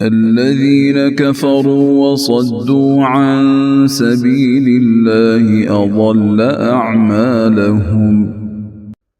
الذين كفروا وصدوا عن سبيل الله أضل أعمالهم।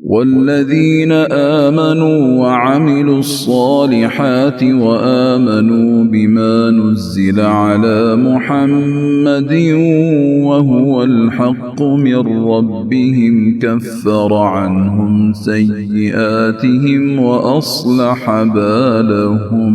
والذين آمنوا وعملوا الصالحات وآمنوا بما نزل على محمد وهو الحق من ربهم كفر عنهم سيئاتهم وأصلح بالهم।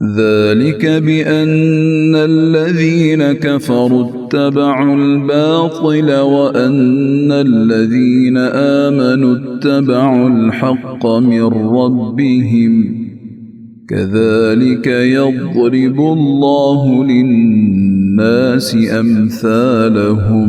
ذلك بأن الذين كفروا اتبعوا الباطل وأن الذين آمنوا اتبعوا الحق من ربهم كذلك يضرب الله للناس أمثالهم।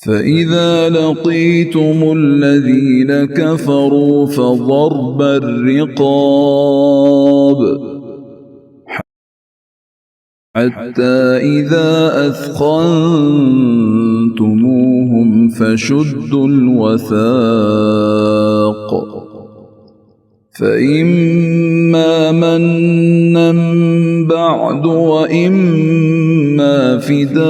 فإذا لقيتم الذين كفروا فضرب الرقاب حتى إذا أثخنتموهم فشدوا الوثاق فإما منا بعد وإما فداء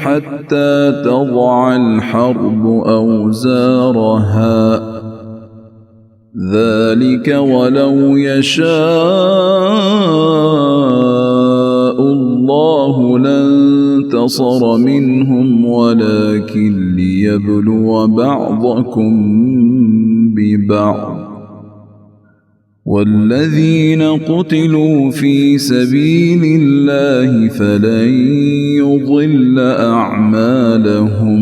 حتى تضع الحرب أوزارها ذلك ولو يشاء الله لانتصر منهم ولكن ليبلو بعضكم ببعض والذين قتلوا في سبيل الله فلن يضل أعمالهم।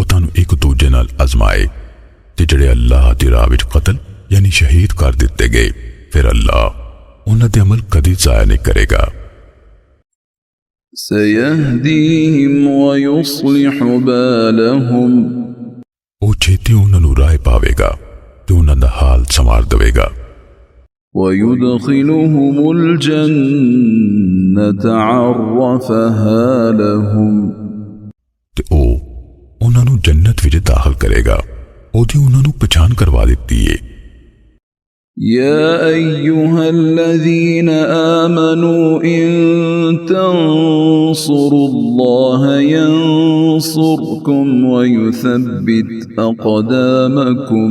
ਉਹ ਤੁਹਾਨੂੰ ਇੱਕ ਦੂਜੇ ਨਾਲ ਅਜ਼ਮਾਏ ਤੇ ਜਿਹੜੇ ਅੱਲਾਹ ਦੀ ਰਾਹ ਵਿੱਚ ਕਤਲ ਯਾਨੀ ਸ਼ਹੀਦ ਕਰ ਦਿੱਤੇ ਗਏ ਫਿਰ ਅੱਲਾਹ ਉਹਨਾਂ ਦੇ ਅਮਲ ਕਦੀ ਜ਼ਾਇਆ ਨਹੀਂ ਕਰੇਗਾ। سيهديهم ويصلح بالهم। ਉਹ ਛੇਤੀ ਉਹਨਾਂ ਨੂੰ ਰਾਹ ਪਾਵੇਗਾ ਤੇ ਉਹਨਾਂ ਦਾ ਹਾਲ ਸੰਵਾਰ ਦੇਵੇਗਾ। ويدخلهم الجنة عرفها لهم। ਤੇ ਉਹ ਉਹਨਾਂ ਨੂੰ ਜੰਨਤ ਵਿੱਚ ਦਾਖਲ ਕਰੇਗਾ ਉਹਦੀ ਉਹਨਾਂ ਨੂੰ ਪਛਾਣ ਕਰਵਾ ਦਿੱਤੀ ਏ। يا أيها الذين آمنوا إن تنصروا الله ينصركم ويثبت أقدامكم।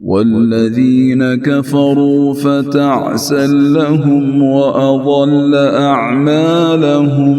والذين كفروا فتعسا لهم وأضل أعمالهم।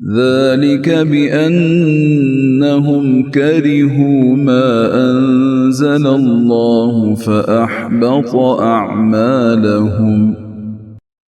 ذلك بأنهم كرهوا ما أنزل الله فأحبط أعمالهم।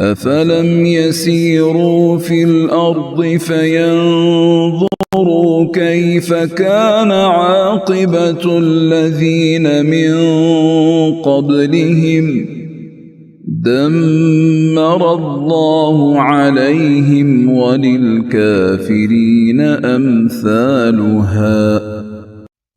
أفلم يسيروا في الأرض فينظروا كيف كان عاقبة الذين من قبلهم دمر الله عليهم وللكافرين أمثالها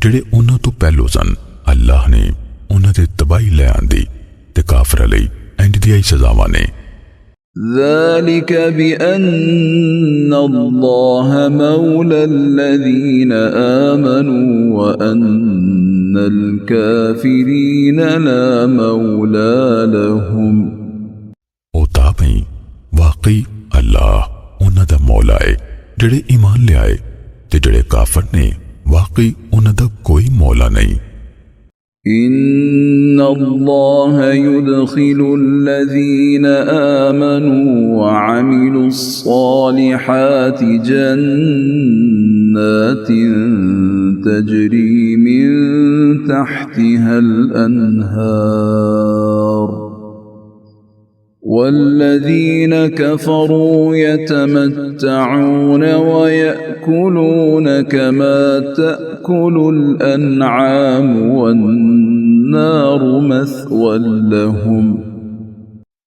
ਜਿਹੜੇ ਉਹਨਾਂ ਤੋਂ ਪਹਿਲੋਂ ਸਨ ਅੱਲਾਹ ਨੇ ਉਹਨਾਂ ਤੇ ਤਬਾਹੀ ਲੈ ਆਂਦੀ ਤੇ ਕਾਫਰਾਂ ਲਈ ਇੰਜ ਦੀਆਂ ਹੀ ਸਜ਼ਾਵਾਂ ਨੇ ذلك بأن الله مولى الذين آمنوا وأن الكافرين لا مولى لهم ਉਹ ਤਾਂ ਭਈ ਵਾਕਈ ਅੱਲਾਹ ਉਹਨਾਂ ਦਾ ਮੌਲਾ ਹੈ ਜਿਹੜੇ ਈਮਾਨ ਲਿਆਏ ਤੇ ਜਿਹੜੇ ਕਾਫਰ ਨੇ واقعی انہاں دا کوئی مولا نہیں إن الله يدخل الذين آمنوا وعملوا الصالحات جنات تجري من تحتها الأنهار والذين كفروا يتمتعون ويأكلون كما تأكل الأنعام والنار مثوى لهم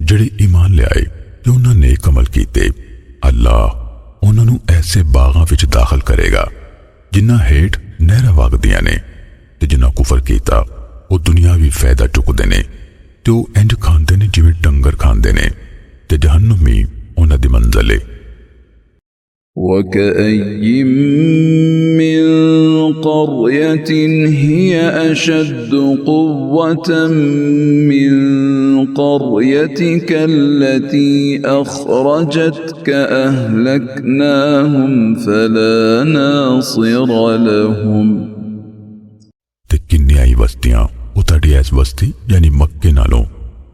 ਜਿਹੜੇ ਈਮਾਨ ਲਿਆਏ ਤੇ ਉਹਨਾਂ ਨੇਕ ਅਮਲ ਕੀਤੇ ਅੱਲਾਹ ਉਹਨਾਂ ਨੂੰ ਐਸੇ ਬਾਗਾਂ ਵਿੱਚ ਦਾਖਲ ਕਰੇਗਾ ਜਿਨ੍ਹਾਂ ਹੇਠ ਨਹਿਰਾਂ ਵਗਦੀਆਂ ਨੇ ਤੇ ਜਿਨ੍ਹਾਂ ਕੁਫਰ ਕੀਤਾ ਉਹ ਦੁਨਿਆਵੀ ਫਾਇਦਾ ਚੁੱਕਦੇ ਨੇ ਤੇ ਉਹ ਇੰਜ ਖਾਂਦੇ ਨੇ ਜਿਵੇਂ ਡੰਗਰ ਖਾਂਦੇ ਨੇ ਤੇ ਜਹੰਨਮੀ ਉਹਨਾਂ ਦੀ ਮੰਜ਼ਲ ਹੈ وكأي من قرية هي أشد قوة من قريتك التي أخرجتك أهلكناهم فلا ناصر لهم ਤੇ ਕਿੰਨੀਆਂ ਹੀ ਬਸਤੀਆਂ ਉਹ ਤੁਹਾਡੀ ਐਸ ਬਸਤੀ ਯਾਨੀ ਮੱਕੇ ਨਾਲੋਂ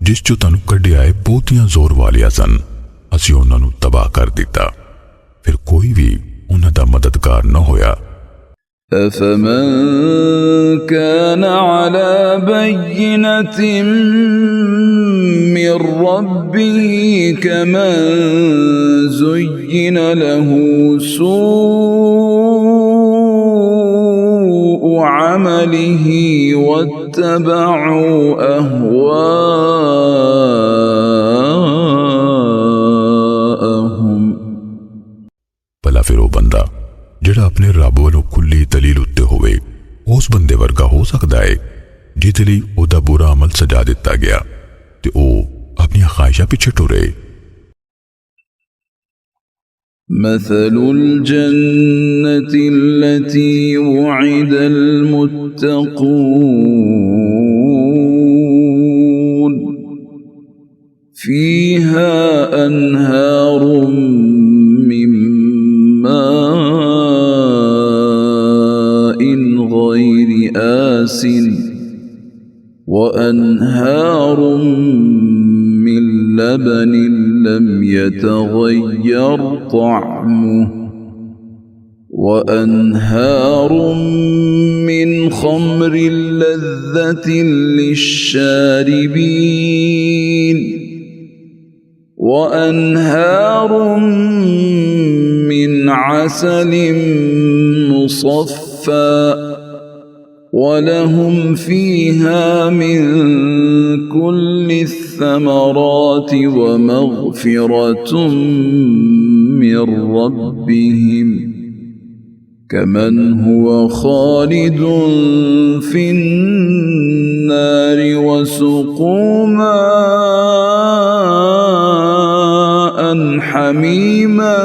ਜਿਸ ਚੋਂ ਤੁਹਾਨੂੰ ਕੱਢਿਆ ਹੈ ਬਹੁਤੀਆਂ ਜ਼ੋਰ ਵਾਲੀਆਂ ਸਨ ਅਸੀਂ ਉਹਨਾਂ ਨੂੰ ਤਬਾਹ ਕਰ ਦਿੱਤਾ ਫਿਰ ਕੋਈ ਵੀ ਉਹਨਾਂ ਦਾ ਮਦਦਗਾਰ ਨਾ ਹੋਇਆ أفمن كان على بينة من ربه كمن زين له سوء عمله واتبعوا أهواءهم ਭਲਾ ਫਿਰ ਉਹ ਬੰਦਾ ਜਿਹੜਾ ਆਪਣੇ ਰੱਬ ਵੱਲੋਂ ਖੁੱਲੀ ਦਲੀਲ ਉੱਤੇ ਹੋਵੇ ਉਸ ਬੰਦੇ ਵਰਗਾ ਹੋ ਸਕਦਾ ਹੈ ਜਿਹਦੇ ਲਈ ਉਹਦਾ ਬੁਰਾ ਅਮਲ ਸਜਾ ਦਿੱਤਾ ਗਿਆ ਤੇ ਉਹ ਆਪਣੀਆਂ ਖਾਹਿਸ਼ਾਂ ਪਿੱਛੇ ਟੁਰੇ مثل الجنة التي وعد المتقون فيها أنهار من ماء غير آسن وأنهار من لبن لم يتغير طعمه وأنهار من خمر لذة للشاربين وأنهار من عسل مصفى ولهم فيها من كل الثمرات ومغفرة من ربهم كمن هو خالد في النار وسقوا ماء حميما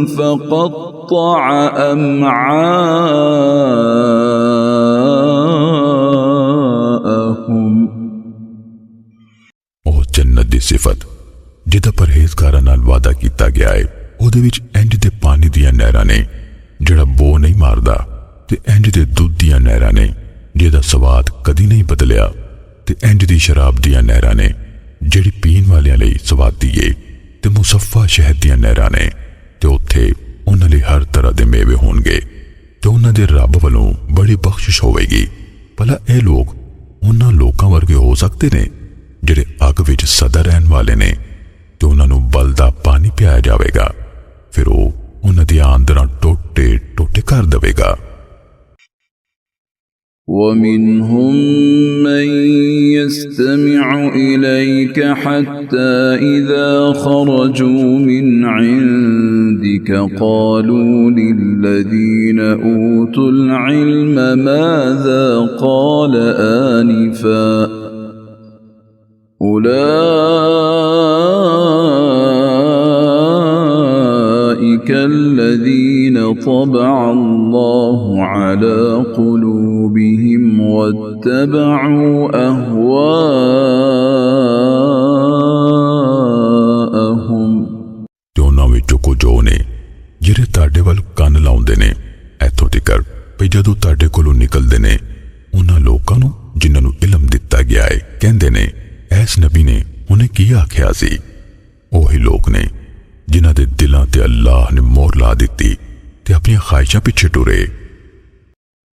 فقطع أمعاءهم ਉਹ ਜੰਨਤ ਦੀ ਸਿਫਤ ਜਿਹਦਾ ਪਰਹੇਜ਼ਗਾਰਾਂ ਨਾਲ ਵਾਅਦਾ ਕੀਤਾ ਗਿਆ ਹੈ ਉਹਦੇ ਵਿੱਚ ਇੰਜ ਦੇ ਪਾਣੀ ਦੀਆਂ ਨਹਿਰਾਂ ਨੇ ਜਿਹੜਾ ਬੋ ਨਹੀਂ ਮਾਰਦਾ ਤੇ ਇੰਜ ਦੇ ਦੁੱਧ ਦੀਆਂ ਨਹਿਰਾਂ ਨੇ ਜਿਹਦਾ ਸਵਾਦ ਕਦੀ ਨਹੀਂ ਬਦਲਿਆ ਤੇ ਇੰਜ ਦੀ ਸ਼ਰਾਬ ਦੀਆਂ ਨਹਿਰਾਂ ਨੇ ਜਿਹੜੀ ਪੀਣ ਵਾਲਿਆਂ ਲਈ ਸਵਾਦੀ ਏ ਤੇ ਮੁਸੱਫਾ ਸ਼ਹਿਦ ਦੀਆਂ ਨਹਿਰਾਂ ਨੇ ਤੇ ਉੱਥੇ ਉਹਨਾਂ ਲਈ ਹਰ ਤਰ੍ਹਾਂ ਦੇ ਮੇਵੇ ਹੋਣਗੇ ਤੇ ਉਹਨਾਂ ਦੇ ਰੱਬ ਵੱਲੋਂ ਬੜੀ ਬਖਸ਼ਿਸ਼ ਹੋਵੇਗੀ। ਭਲਾ ਇਹ ਲੋਕ ਉਹਨਾਂ ਲੋਕਾਂ ਵਰਗੇ ਹੋ ਸਕਦੇ ਨੇ ਜਿਹੜੇ ਅੱਗ ਵਿੱਚ ਸਦਾ ਰਹਿਣ ਵਾਲੇ ਨੇ ਤੇ ਉਹਨਾਂ ਨੂੰ ਬਲਦਾ ਪਾਣੀ ਪਿਆਇਆ ਜਾਵੇਗਾ, ਫਿਰ ਉਹ ਉਹਨਾਂ ਦੀਆਂ ਅੰਦਰਾਂ ਟੋਟੇ ਟੋਟੇ ਕਰ ਦੇਵੇਗਾ। ومنهم من يستمع إليك حتى إذا خرجوا من عندك قالوا للذين أوتوا العلم ماذا قال آنفا أولئك الذين طبع الله على قلوبهم واتبعوا أهواءهم। ਤੇ ਉਹਨਾਂ ਵਿੱਚੋਂ ਕੁਝ ਉਹ ਨੇ ਜਿਹੜੇ ਤੁਹਾਡੇ ਵੱਲ ਕੰਨ ਲਾਉਂਦੇ ਨੇ ਇੱਥੋਂ ਤੱਕ ਵੀ ਜਦੋਂ ਤੁਹਾਡੇ ਕੋਲੋਂ ਨਿਕਲਦੇ ਨੇ ਉਹਨਾਂ ਲੋਕਾਂ ਨੂੰ ਜਿਨ੍ਹਾਂ ਨੂੰ ਇਲਮ ਦਿੱਤਾ ਗਿਆ ਹੈ ਕਹਿੰਦੇ ਨੇ ਐਸ ਨਬੀ ਨੇ ਉਹਨੇ ਕੀ ਆਖਿਆ ਸੀ। ਉਹੀ ਲੋਕ ਨੇ ਜਿਨ੍ਹਾਂ ਦੇ ਦਿਲਾਂ ਤੇ ਅੱਲਾਹ ਨੇ ਮੋਹਰ ਲਾ ਦਿੱਤੀ ਤੇ ਆਪਣੀਆਂ ਖਾਹਿਸ਼ਾਂ ਪਿੱਛੇ ਟੁਰੇ।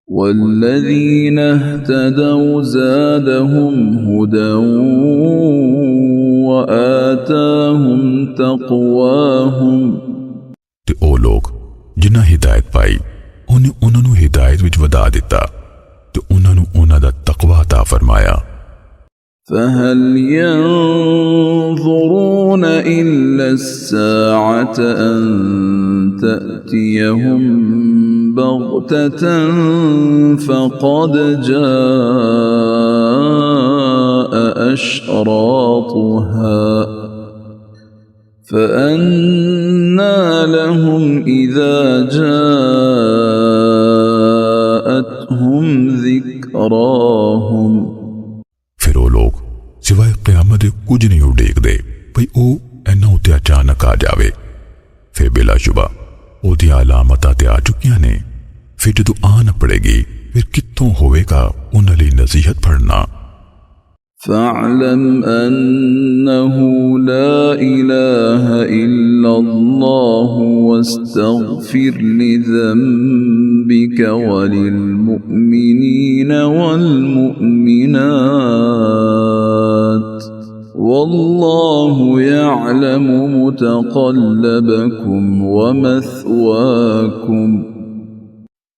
والذين اهتدوا زادهم هدى وآتاهم تقواهم। ਤੇ ਉਹ ਲੋਕ ਜਿਨ੍ਹਾਂ ਹਿਦਾਇਤ ਪਾਈ ਉਹਨੇ ਉਹਨਾਂ ਨੂੰ ਹਿਦਾਇਤ ਵਿੱਚ ਵਧਾ ਦਿੱਤਾ ਤੇ ਉਹਨਾਂ ਨੂੰ ਉਹਨਾਂ ਦਾ ਤਕਵਾ عطا ਫਰਮਾਇਆ। فهل ينظرون إلا الساعة أن تأتيهم بغتة فقد جاء أشراطها فأنى لهم إذا جاءتهم ذكراهم۔ ਫਿਰ ਉਹ ਲੋਕ ਸਿਵਾਏ ਕਿਆਮਤ ਦੇ ਕੁਝ ਨਹੀਂ ਉਡੀਕਦੇ ਭਈ ਉਹ ਇਹਨਾਂ ਉੱਤੇ ਅਚਾਨਕ ਆ ਜਾਵੇ। ਫਿਰ ਬਿਲਾਸ਼ੁਬਾ ਉਹਦੀਆਂ ਅਲਾਮਤਾਂ ਤੇ ਆ ਚੁੱਕੀਆਂ ਨੇ। ਫਿਰ ਜਦੋਂ ਆ ਨਾ ਪੜੇਗੀ ਫਿਰ ਕਿੱਥੋਂ ਹੋਵੇਗਾ ਉਹਨਾਂ ਲਈ ਨਸੀਹਤ ਪੜਨਾ। فاعلم أنه لا إله إلا الله واستغفر لذنبك وللمؤمنين والمؤمنات والله يعلم متقلبكم ومثواكم۔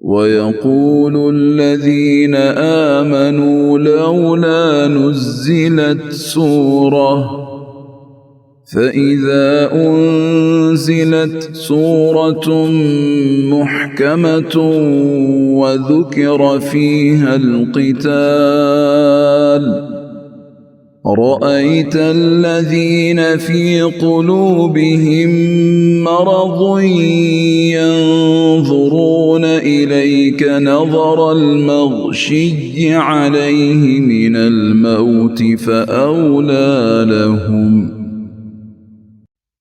ويقول الذين آمنوا لولا نزلت سورة فإذا أنزلت سورة محكمة وذكر فيها القتال رأيت الذين في قلوبهم مرض ينظرون إليك نظر المغشي عليه من الموت فأولى لهم۔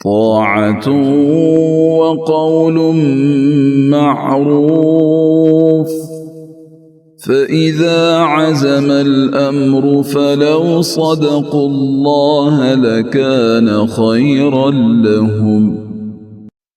طاعة وقول معروف فإذا عزم الأمر فلو صدقوا الله لكان خيرا لهم۔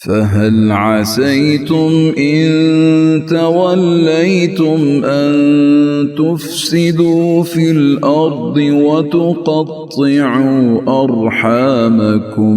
فهل عسيتم إن توليتم أن تفسدوا في الأرض وتقطعوا أرحامكم۔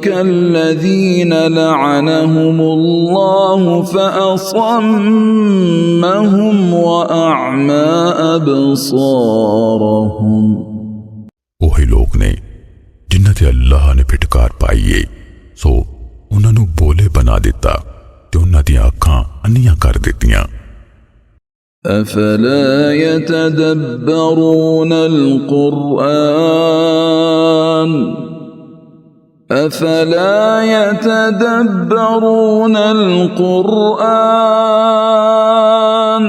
كالذين لعنهم الله فأصمهم وأعمى أبصارهم ਉਹੀ ਲੋਕ ਨੇ ਜਿਨ੍ਹਾਂ ਤੇ ਅੱਲਾਹ ਨੇ ਫਿਟਕਾਰ ਪਾਈ ਏ ਸੋ ਉਹਨਾਂ ਨੂੰ ਬੋਲੇ ਬਣਾ ਦਿੱਤਾ ਤੇ ਉਹਨਾਂ ਦੀਆਂ ਅੱਖਾਂ ਅੰਨੀਆਂ ਕਰ ਦਿੱਤੀਆਂ أفلا يتدبرون القرآن أفلا يتدبرون القرآن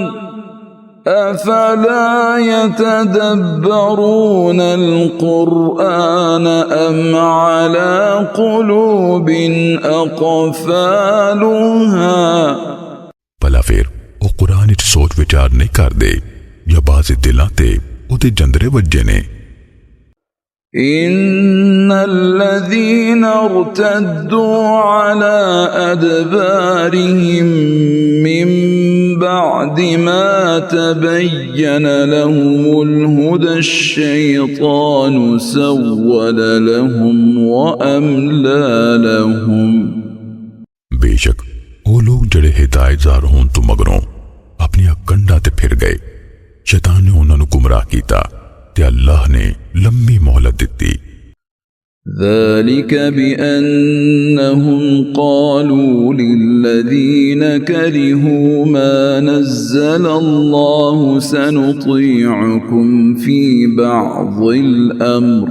أفلا يتدبرون القرآن أم على قلوب أقفالها ਭਲਾ ਫਿਰ ਉਹ ਕੁਰਾਨ ਵਿੱਚ ਸੋਚ ਵਿਚਾਰ ਨਹੀਂ ਕਰਦੇ ਜਾਂ ਬਾਜ਼ੇ ਦਿਲਾਂ ਤੇ ਉਹਦੇ ਜੰਦਰੇ ਵੱਜੇ ਨੇ إن الذين ارتدوا على أدبارهم من بعد ما تبين لهم الهدى الشيطان سول لهم وأملى لهم ਬੇਸ਼ੱਕ ਉਹ ਲੋਕ ਜਿਹੜੇ ਹਿਦਾਇਤਜ਼ਾਰ ਹੋਣ ਤੋਂ ਮਗਰੋਂ ਆਪਣੀਆਂ ਕੰਡਾਂ ਤੇ ਫਿਰ ਗਏ ਸ਼ੈਤਾਨ ਨੇ ਉਹਨਾਂ ਨੂੰ ਗੁੰਮਰਾਹ ਕੀਤਾ ਤੇ ਅੱਲਾਹ ਨੇ ਲੰਮੀ ਮੌਹਲਤ ਦਿੱਤੀ ذلك بأنهم قالوا للذين كرهوا ما نزل الله سنطيعكم في بعض الأمر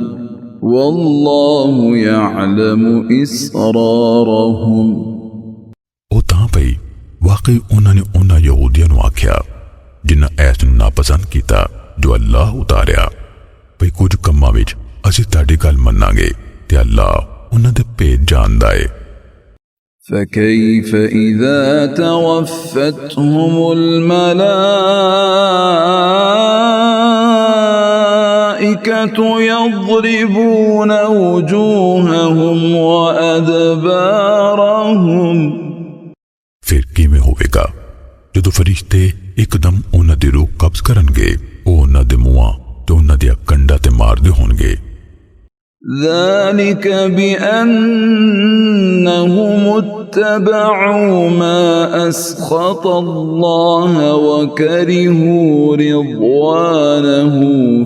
والله يعلم إسرارهم ਉਹ ਤਾਂ ਭਈ ਵਾਕਈ ਉਹਨਾਂ ਨੇ ਉਹਨਾਂ ਯਹੂਦੀਆਂ ਨੂੰ ਆਖਿਆ ਜਿਨ੍ਹਾਂ ਐਸ ਨੂੰ ਨਾਪਸੰਦ ਕੀਤਾ ਜੋ ਅੱਲਾਹ ਉਤਾਰਿਆ ਭਈ ਕੁਝ ਕੰਮਾਂ ਵਿੱਚ ਅਸੀਂ ਤੁਹਾਡੀ ਗੱਲ ਮੰਨਾਂਗੇ ਤੇ ਅੱਲਾਹ ਉਹਨਾਂ ਦੇ ਭੇਦ ਜਾਣਦਾ ਏ فكيف إذا توفتهم الملائكة يضربون وجوههم وأدبارهم ਫਿਰ ਕਿਵੇਂ ਹੋਵੇਗਾ ਜਦੋਂ ਫਰਿਸ਼ਤੇ ਇੱਕਦਮ ਉਹਨਾਂ ਦੀ ਰੂਹ ਕਬਜ਼ ਕਰਨਗੇ ਉਹ ਉਹਨਾਂ ਦੇ ਮੂੰਹਾਂ ਤੇ ਉਹਨਾਂ ਦੀਆਂ ਕੰਡਾਂ ਤੇ ਮਾਰਦੇ ਹੋਣਗੇ ذلك بأنهم اتبعوا ما أسخط الله وكرهوا رضوانه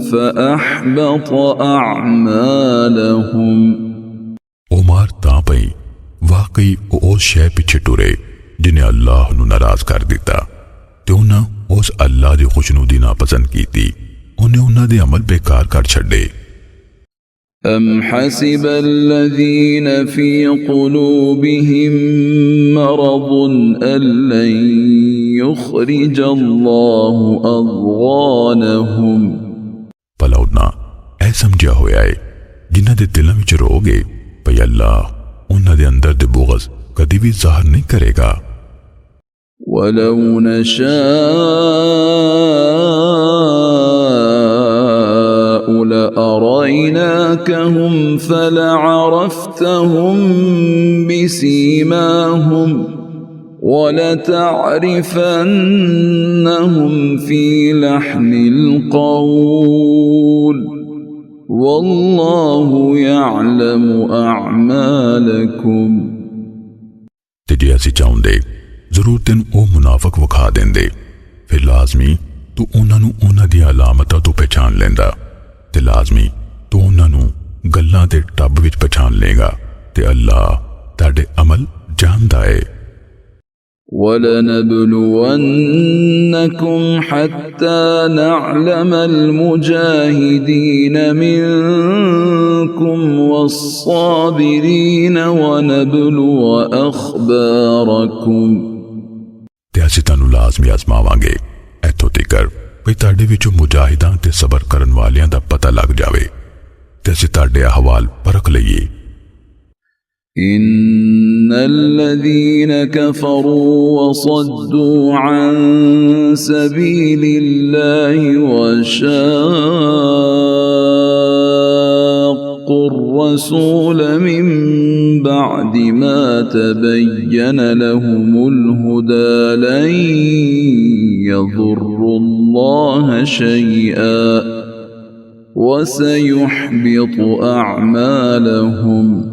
فأحبط أعمالهم ਉਹ ਮਾਰ ਤਾਂ ਪਈ ਵਾਕਈ ਉਹ ਸ਼ੈ ਪਿੱਛੇ ਟੁਰੇ ਜਿਨੇ ਅੱਲਾਹ ਨੂੰ ਨਾਰਾਜ਼ ਕਰ ਦਿੱਤਾ ਤੇ ਉਹਨਾਂ ਉਸ ਅੱਲਾਹ ਦੀ ਖੁਸ਼ਨੂਦੀ ਨਾਪਸੰਦ ਕੀਤੀ ਉਹਨੇ ਉਹਨਾਂ ਦੇ ਅਮਲ ਬੇਕਾਰ ਕਰ ਛੱਡੇ أم حسب الذين في قلوبهم مرض أن لن يخرج الله أضغانهم ਭਲਾ ਉਹਨਾਂ ਇਹ ਸਮਝਿਆ ਹੋਇਆ ਹੈ ਜਿਨ੍ਹਾਂ ਦੇ ਦਿਲਾਂ ਵਿੱਚ ਰੋਗ ਹੈ ਭਈ ਅੱਲਾਹ ਉਹਨਾਂ ਦੇ ਅੰਦਰ ਦੇ ਬੁਗਜ਼ ਕਦੀ ਵੀ ਜ਼ਾਹਰ ਨਹੀਂ ਕਰੇਗਾ ولو نشاء لأريناكهم فلعرفتهم بسيماهم ولتعرفنهم في لحن القول والله يعلم أعمالكم ਤੇ ਜੇ ਅਸੀਂ ਚਾਹੁੰਦੇ ਜ਼ਰੂਰ ਤੈਨੂੰ ਉਹ ਮੁਨਾਫਿਕ ਵਿਖਾ ਦਿੰਦੇ ਫਿਰ ਲਾਜ਼ਮੀ ਤੂੰ ਉਹਨਾਂ ਨੂੰ ਉਹਨਾਂ ਦੀਆਂ ਅਲਾਮਤਾਂ ਤੋਂ ਪਛਾਣ ਲੈਂਦਾ ਤੇ ਲਾਜ਼ਮੀ ਤੂੰ ਉਹਨਾਂ ਨੂੰ ਗੱਲਾਂ ਦੇ ਟੱਬ ਵਿੱਚ ਪਛਾਣ ਲੇਗਾ ਤੇ ਅੱਲਾਹ ਤੁਹਾਡੇ ਅਮਲ ਜਾਣਦਾ ਹੈ وَلَنَبْلُوَنَّكُمْ حَتَّى نَعْلَمَ الْمُجَاهِدِينَ مِنكُمْ وَالصَّابِرِينَ وَنَبْلُوَ أَخْبَارَكُمْ ਤੇ ਅਸੀਂ ਤੁਹਾਨੂੰ ਲਾਜ਼ਮੀ ਆਜ਼ਮਾਵਾਂਗੇ ਇੱਥੋਂ ਤੀਕਰ ਵੀ ਤੁਹਾਡੇ ਵਿੱਚੋਂ ਮੁਜਾਹਿਦਾਂ ਤੇ ਸਬਰ ਕਰਨ ਵਾਲਿਆਂ ਦਾ ਪਤਾ ਲੱਗ ਜਾਵੇ ਤੇ ਅਸੀਂ ਤੁਹਾਡੇ ਅਹਵਾਲ ਪਰਖ ਲਈਏ إن الذين كفروا وصدوا عن سبيل الله وشاقوا الرسول من بعد ما تبين لهم الهدى لن يضروا الله شيئا وسيحبط أعمالهم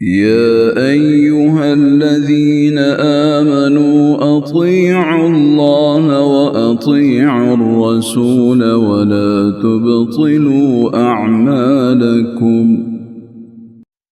يا أيها الذين آمنوا أطيعوا الله وأطيعوا الرسول ولا تبطلوا أعمالكم।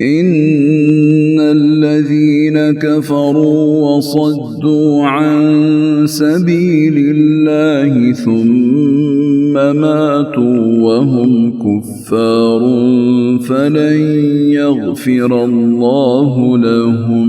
إن الذين كفروا وصدوا عن سبيل الله ثم ماتوا وهم كفار فلن يغفر الله لهم।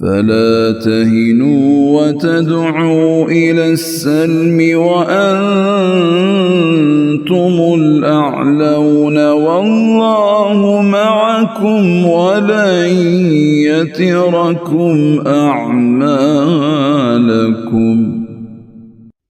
فلا تهنوا وتدعوا إلى السلم وأنتم الأعلون والله معكم ولن يتركم أعمالكم।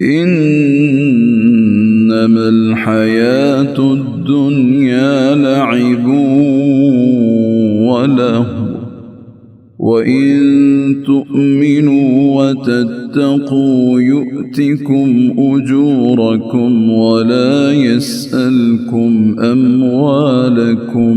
إنما الحياة الدنيا لعب ولهو وإن تؤمنوا وتتقوا يؤتكم أجوركم ولا يسألكم أموالكم।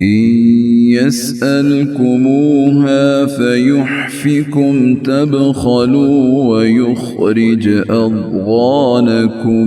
إن يسألكموها فيحفكم تبخلوا ويخرج أضغانكم।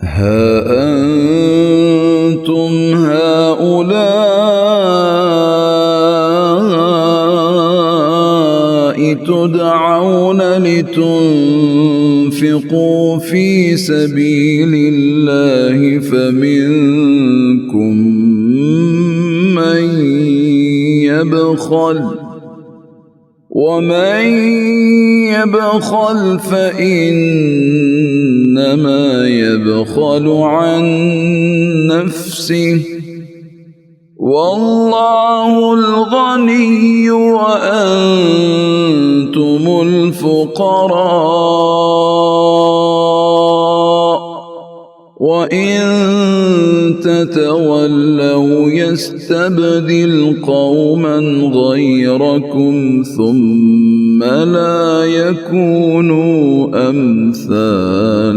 ها أنتم هؤلاء تدعون لتنفقوا في سبيل الله فمنكم من يبخل ومن يبخل فإنما يبخل عن نفسه والله الغني وأنتم الفقراء وإن تتولوا يستبدل قوما غيركم ثم لا يكونوا أمثالكم।